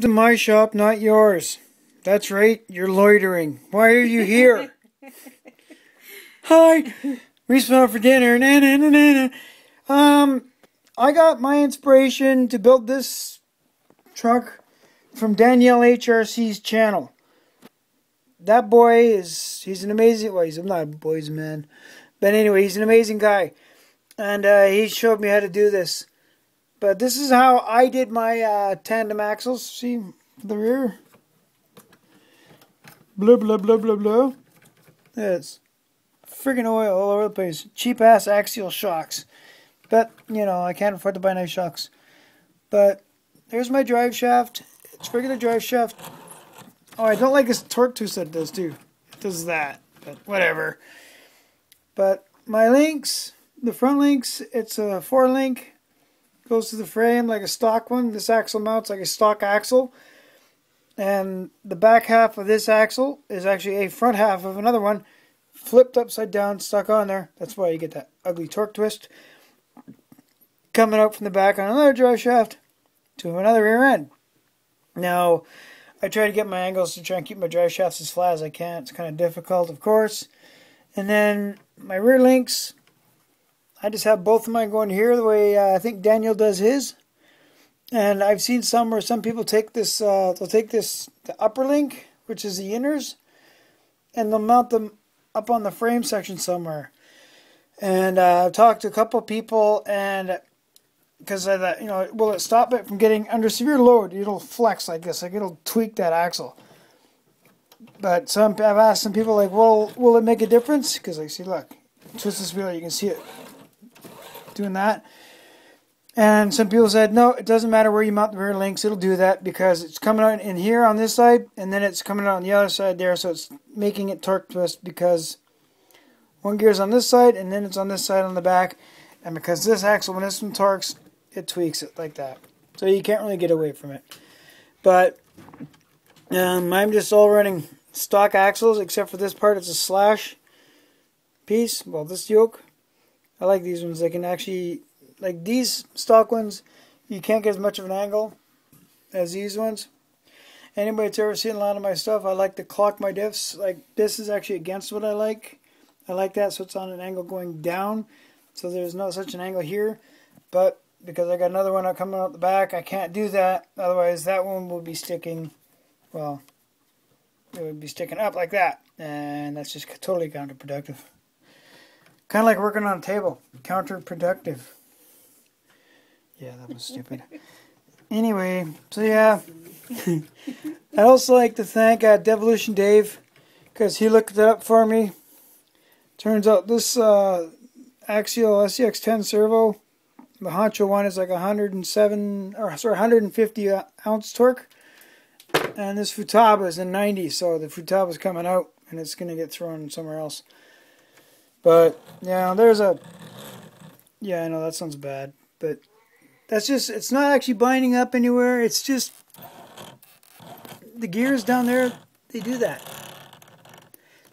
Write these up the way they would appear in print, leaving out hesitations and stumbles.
To my shop, not yours. That's right, you're loitering. Why are you here? Hi, we smell for dinner. Na, na, na, na, na. I got my inspiration to build this truck from Danielle HRC's channel. That boy he's an amazing, well, he's not a boy, he's a man. But anyway, he's an amazing guy. And he showed me how to do this. But this is how I did my tandem axles. See the rear? Blah, blah, blah, blah, blah. It's friggin' oil all over the place. Cheap ass axial shocks. But, you know, I can't afford to buy nice shocks. But there's my drive shaft. It's regular drive shaft. Oh, I don't like this torque twist that it does too. It does that. But whatever. But my links, the front links, it's a 4-link. Goes to the frame like a stock one. This axle mounts like a stock axle. And the back half of this axle is actually a front half of another one. Flipped upside down, stuck on there. That's why you get that ugly torque twist. Coming out from the back on another drive shaft to another rear end. Now, I try to get my angles to try and keep my drive shafts as flat as I can. It's kind of difficult, of course. And then my rear links, I just have both of mine going here the way I think Daniel does his. And I've seen some where some people take this, they'll take this, the upper link, which is the inners, and they'll mount them up on the frame section somewhere. And I've talked to a couple of people, and because I thought, you know, will it stop it from getting under severe load? It'll flex like this, like it'll tweak that axle. But I've asked some people, like, well, will it make a difference? Because like, see, look, twist this wheel, you can see it doing that. And some people said, no, it doesn't matter where you mount the rear links, it'll do that because it's coming out in here on this side, and then it's coming out on the other side there, so it's making it torque twist because one gear's on this side, and then it's on this side on the back, and because this axle, when this one torques, it tweaks it like that. So you can't really get away from it. But I'm just all running stock axles, except for this part, it's a slash piece. Well, this yoke, I like these ones. They can actually, like these stock ones, you can't get as much of an angle as these ones. Anybody that's ever seen a lot of my stuff, I like to clock my diffs. Like this is actually against what I like. I like that, so it's on an angle going down. So there's no such an angle here. But because I got another one coming out the back, I can't do that. Otherwise, that one will be sticking, well, it would be sticking up like that. And that's just totally counterproductive. Kind of like working on a table. Counterproductive. Yeah, that was stupid. Anyway, so yeah. I'd also like to thank Devolution Dave, because he looked it up for me. Turns out this Axial SCX10 servo, the Honcho one, is like 150 ounce torque. And this Futaba is a 90, so the Futaba is coming out and it's going to get thrown somewhere else. But, yeah, there's a... Yeah, I know, that sounds bad. But that's just... It's not actually binding up anywhere. It's just... The gears down there, they do that.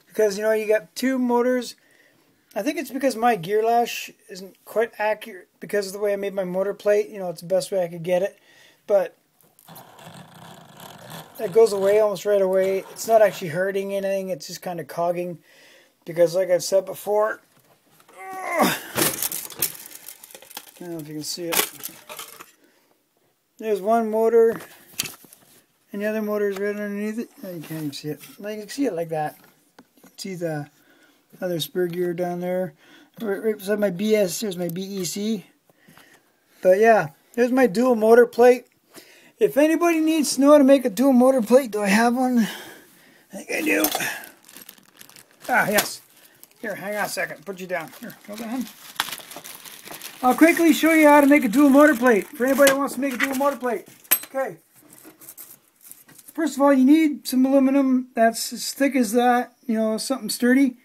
Because, you know, you got two motors. I think it's because my gear lash isn't quite accurate because of the way I made my motor plate. You know, it's the best way I could get it. But... It goes away almost right away. It's not actually hurting anything. It's just kind of cogging. Because like I've said before, I don't know if you can see it. There's one motor, and the other motor is right underneath it. No, you can't even see it. Like, you can see it like that. You can see the other spur gear down there. Right beside my BS, there's my BEC. But yeah, there's my dual motor plate. If anybody needs to know how to make a dual motor plate, do I have one? I think I do. Ah, yes. Here, hang on a second. Put you down. Here, hold on. I'll quickly show you how to make a dual motor plate. For anybody who wants to make a dual motor plate. Okay. First of all, you need some aluminum that's as thick as that. You know, something sturdy.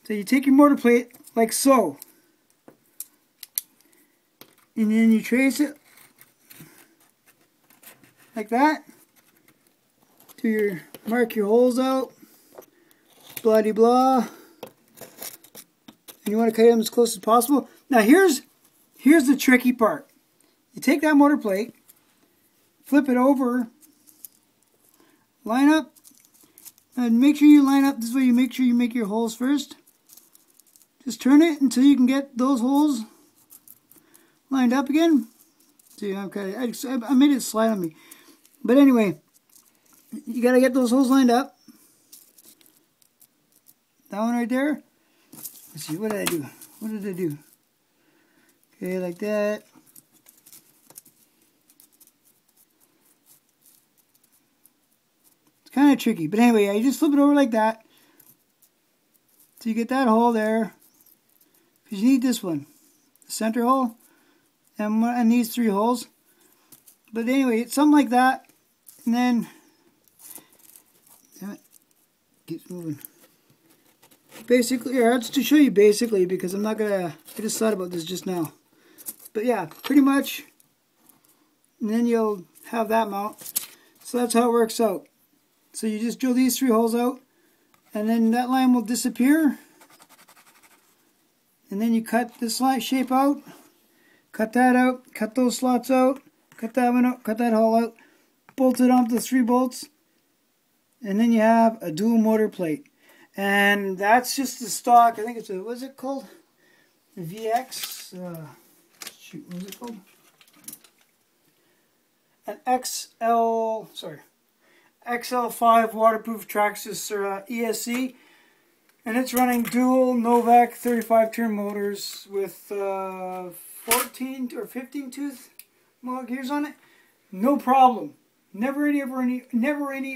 So you take your motor plate like so. And then you trace it like that. To your, mark your holes out. Blah de blah. And you want to cut them as close as possible. Now here's the tricky part. You take that motor plate, flip it over line up. And make sure you line up this way. You make sure you make your holes first. Just turn it until you can get those holes lined up again. See, okay, I made it slide on me. But anyway, you gotta get those holes lined up. That one right there. Let's see, what did I do? What did I do? Okay, like that. Kind of tricky, but anyway, you just flip it over like that. So you get that hole there, because you need this one, the center hole, and these 3 holes. But anyway, it's something like that, and then, damn it, keeps moving. Basically, here, that's to show you basically, because I'm not gonna, I just thought about this just now. But yeah, pretty much, and then you'll have that mount. So that's how it works out. So you just drill these 3 holes out, and then that line will disappear. And then you cut this line shape out, cut that out, cut those slots out, cut that one out, cut that hole out, bolt it onto the 3 bolts, and then you have a dual motor plate. And that's just the stock, I think it's a, what's it called? The VX, shoot, what was it called? An XL5 waterproof Traxxas ESC, and it's running dual Novak 35 turn motors with 14 or 15 tooth gears on it. No problem. Never any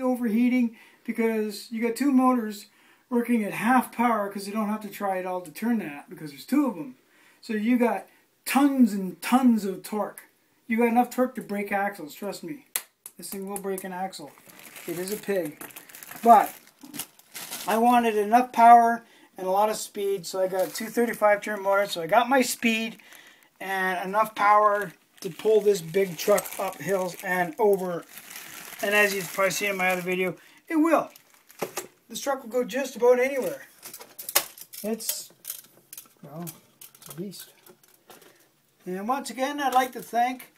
overheating, because you got 2 motors working at half power, because you don't have to try it all to turn that, because there's 2 of them. So you got tons and tons of torque. You got enough torque to break axles, trust me. This thing will break an axle. It is a pig. But I wanted enough power and a lot of speed, so I got 2 35 turn motors. So I got my speed and enough power to pull this big truck up hills and over. And as you've probably seen in my other video, it will. This truck will go just about anywhere. It's, well, it's a beast. And once again, I'd like to thank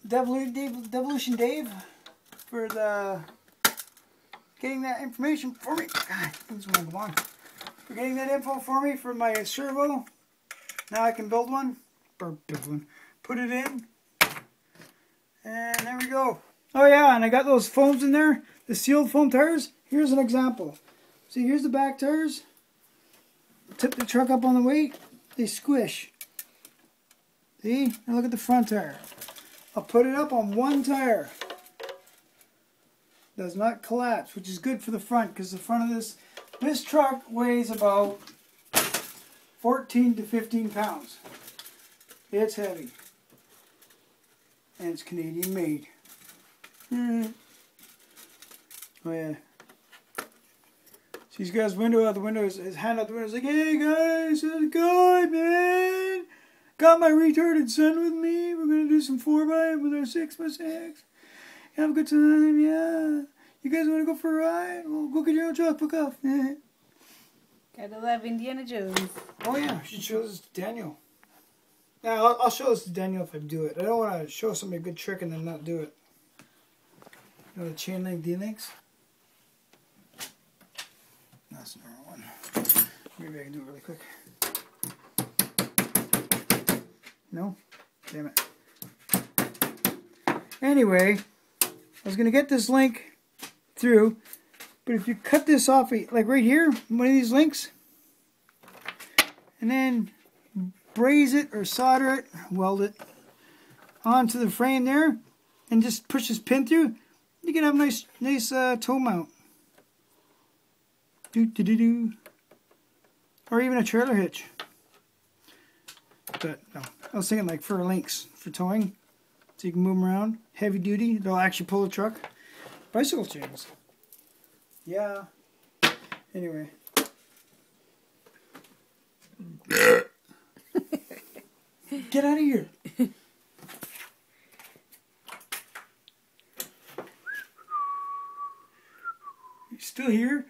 Devolution Dave for getting that information for me. God, things won't go on. For getting that info for me for my servo. Now I can build one. Put it in. And there we go. Oh yeah, and I got those foams in there. The sealed foam tires. Here's an example. See, here's the back tires. Tip the truck up on the weight. They squish. See? Now look at the front tire. I'll put it up on 1 tire. Does not collapse, which is good for the front, because the front of this truck weighs about 14 to 15 pounds. It's heavy. And it's Canadian made. Oh yeah. See, he's got his window out the window, his hand out the window. He's like, hey guys, how's it going, man? Got my retarded son with me. We're going to do some 4x with our 6x6. Have a good time, yeah. You guys want to go for a ride? Well, go get your own truck, fuck off. Gotta love Indiana Jones. Oh yeah, you should show this to Daniel. Now, I'll show this to Daniel if I do it. I don't want to show somebody a good trick and then not do it. You know the chain link D-links? That's the wrong one. Maybe I can do it really quick. No? Damn it. Anyway, I was going to get this link through, but if you cut this off, like right here, one of these links, and then braze it or solder it, weld it onto the frame there, and just push this pin through, you can have a nice toe mount. Or even a trailer hitch. But no, I was thinking like for links for towing, so you can move them around. Heavy duty, they'll actually pull the truck. Bicycle chains. Yeah. Anyway. Get out of here. You still here?